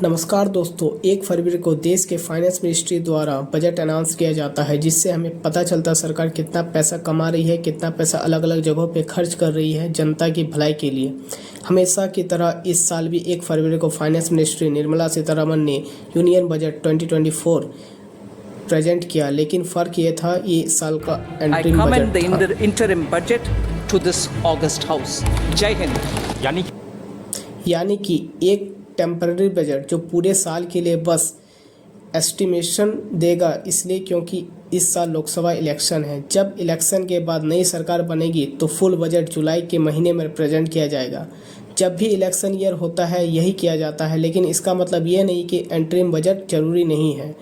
नमस्कार दोस्तों, 1 फरवरी को देश के फाइनेंस मिनिस्ट्री द्वारा बजट अनाउंस किया जाता है, जिससे हमें पता चलता है सरकार कितना पैसा कमा रही है, कितना पैसा अलग अलग जगहों पे खर्च कर रही है जनता की भलाई के लिए। हमेशा की तरह इस साल भी 1 फरवरी को फाइनेंस मिनिस्ट्री निर्मला सीतारमण ने यूनियन बजट 2024 प्रेजेंट किया, लेकिन फ़र्क ये था ये साल का एंट्रीम बजट था। यानी कि एक टेम्पररी बजट जो पूरे साल के लिए बस एस्टिमेशन देगा, इसलिए क्योंकि इस साल लोकसभा इलेक्शन है। जब इलेक्शन के बाद नई सरकार बनेगी तो फुल बजट जुलाई के महीने में प्रेजेंट किया जाएगा। जब भी इलेक्शन ईयर होता है यही किया जाता है, लेकिन इसका मतलब ये नहीं कि एंट्रीम बजट जरूरी नहीं है।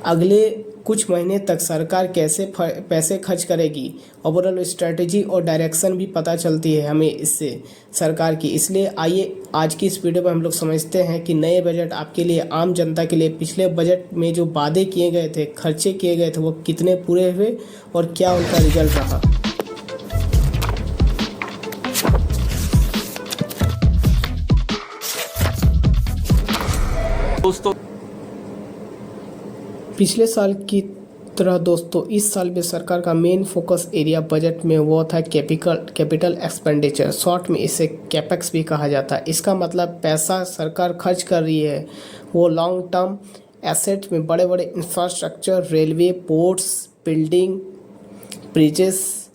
अगले कुछ महीने तक सरकार कैसे पैसे खर्च करेगी, ओवरऑल स्ट्रेटजी और डायरेक्शन भी पता चलती है हमें इससे सरकार की। इसलिए आइए आज की इस वीडियो में हम लोग समझते हैं कि नए बजट आपके लिए, आम जनता के लिए पिछले बजट में जो वादे किए गए थे, खर्चे किए गए थे, वो कितने पूरे हुए और क्या उनका रिजल्ट रहा। दोस्तों, पिछले साल की तरह दोस्तों इस साल भी सरकार का मेन फोकस एरिया बजट में वो था कैपिटल एक्सपेंडिचर, शॉर्ट में इसे कैपेक्स भी कहा जाता है। इसका मतलब पैसा सरकार खर्च कर रही है वो लॉन्ग टर्म एसेट में बड़े बड़े infrastructure, railway, ports, building, bridges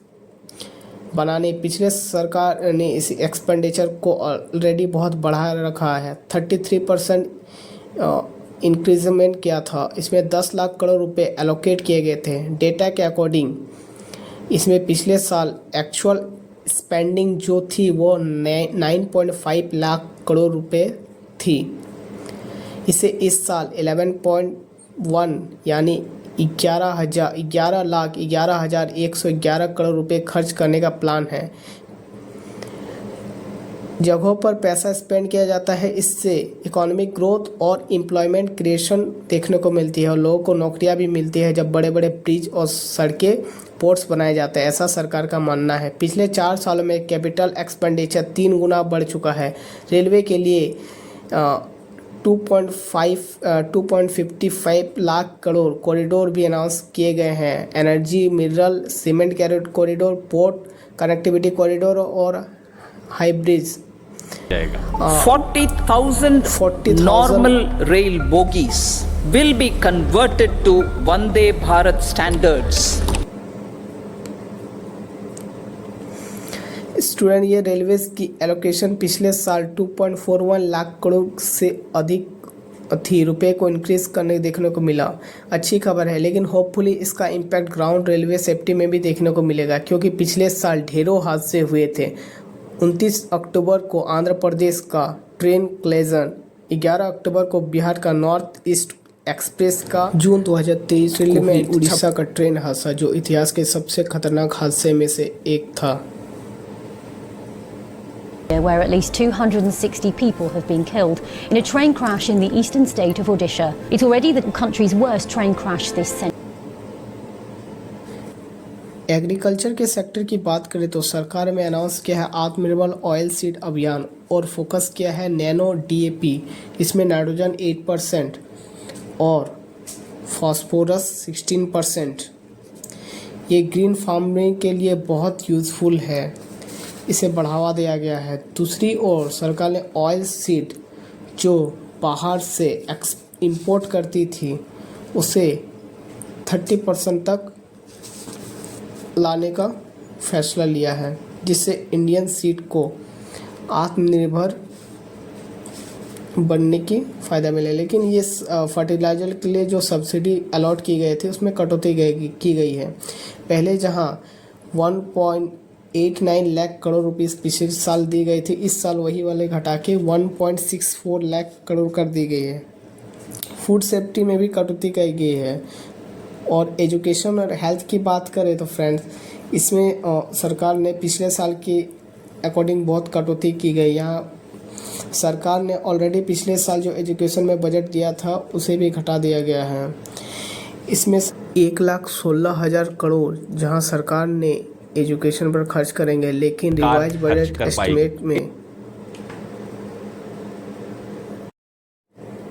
बनाने। पिछले सरकार ने इस एक्सपेंडिचर को ऑलरेडी बहुत बढ़ा रखा है। 33% इंक्रीजमेंट किया था। इसमें 10 लाख करोड़ रुपए एलोकेट किए गए थे। डेटा के अकॉर्डिंग इसमें पिछले साल एक्चुअल स्पेंडिंग जो थी वो 9.5 लाख करोड़ रुपए थी। इसे इस साल 11.1 यानी 11,11,111 करोड़ रुपए खर्च करने का प्लान है। जगहों पर पैसा स्पेंड किया जाता है, इससे इकोनॉमिक ग्रोथ और एम्प्लॉयमेंट क्रिएशन देखने को मिलती है और लोगों को नौकरियां भी मिलती है जब बड़े बड़े ब्रिज और सड़कें, पोर्ट्स बनाए जाते हैं, ऐसा सरकार का मानना है। पिछले 4 सालों में कैपिटल एक्सपेंडिचर 3 गुना बढ़ चुका है। रेलवे के लिए 2.55 लाख करोड़ कॉरिडोर भी अनाउंस किए गए हैं। Energy, mineral, cement corridor, port connectivity corridor और hybrid 40,000 normal rail bogies will be converted to Vande Bharat standards. Student, ये रेलवेज की एलोकेशन पिछले साल 2.41 लाख करोड़ से अधिक थी रुपए को इंक्रीज करने देखने को मिला। अच्छी खबर है, लेकिन होपफुली इसका इम्पैक्ट ग्राउंड रेलवे सेफ्टी में भी देखने को मिलेगा, क्योंकि पिछले साल ढेरों हादसे हुए थे। 29 अक्टूबर को आंध्र प्रदेश का ट्रेन क्लेजन, 11 अक्टूबर को बिहार का नॉर्थ ईस्ट एक्सप्रेस का, जून 2023 में उड़ीसा का ट्रेन हादसा जो इतिहास के सबसे खतरनाक हादसे में से एक था, where at least 260 people have been killed in a train crash in the eastern state of Odisha. It's already the country's worst train crash this century. Agriculture के सेक्टर की बात करें तो सरकार में अनाउंस किया है आत्मनिर्भर ऑयल सीड अभियान और फोकस किया है नैनो DAP। इसमें नाइट्रोजन 8% और फास्फोरस 16%। ये ग्रीन फार्मिंग के लिए बहुत यूज़फुल है, इसे बढ़ावा दिया गया है। दूसरी ओर सरकार ने ऑयल सीड जो बाहर से इंपोर्ट करती थी उसे 30% तक लाने का फैसला लिया है, जिससे इंडियन सीड को आत्मनिर्भर बनने की फ़ायदा मिले। लेकिन ये फर्टिलाइजर के लिए जो सब्सिडी अलॉट की गई थी उसमें कटौती की गई है। पहले जहां 1.89 लाख करोड़ रुपीस पिछले साल दी गई थी, इस साल वही वाले घटा के 1.64 लाख करोड़ कर दी गई है। फूड सेफ्टी में भी कटौती की गई है। और एजुकेशन और हेल्थ की बात करें तो फ्रेंड्स, इसमें सरकार ने पिछले साल के अकॉर्डिंग बहुत कटौती की गई। यहाँ सरकार ने ऑलरेडी पिछले साल जो एजुकेशन में बजट दिया था उसे भी घटा दिया गया है। इसमें 1,16,000 करोड़ जहाँ सरकार ने एजुकेशन पर खर्च करेंगे, लेकिन रिवाइज बजट एस्टिमेट में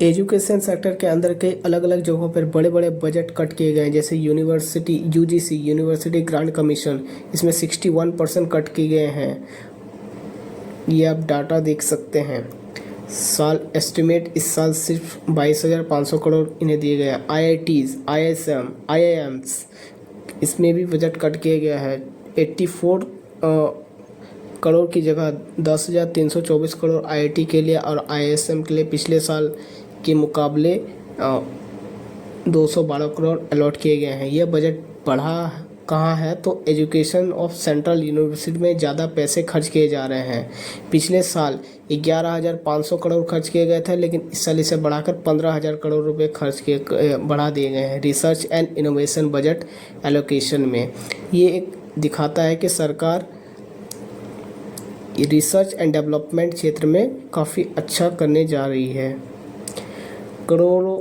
एजुकेशन सेक्टर के अंदर कई अलग अलग जगहों पर बड़े बड़े बजट कट किए गए हैं, जैसे university UGC university grant commission, इसमें 61% कट किए गए हैं। ये आप डाटा देख सकते हैं। साल एस्टिमेट इस साल सिर्फ 22,500 करोड़ इन्हें दिए गए हैं। IITs, IIMs इसमें भी बजट कट किया गया है। 84 करोड़ की जगह 10,324 करोड़ IIT के लिए और ISM के लिए पिछले साल के मुकाबले 212 करोड़ अलॉट किए गए हैं। यह बजट बढ़ा कहाँ है तो एजुकेशन ऑफ सेंट्रल यूनिवर्सिटी में ज़्यादा पैसे खर्च किए जा रहे हैं। पिछले साल 11,500 करोड़ खर्च किए गए थे, लेकिन इस साल इसे बढ़ाकर 15,000 करोड़ रुपए बढ़ा दिए गए हैं research and innovation budget allocation में। ये एक दिखाता है कि सरकार रिसर्च एंड डेवलपमेंट क्षेत्र में काफ़ी अच्छा करने जा रही है। करोड़ों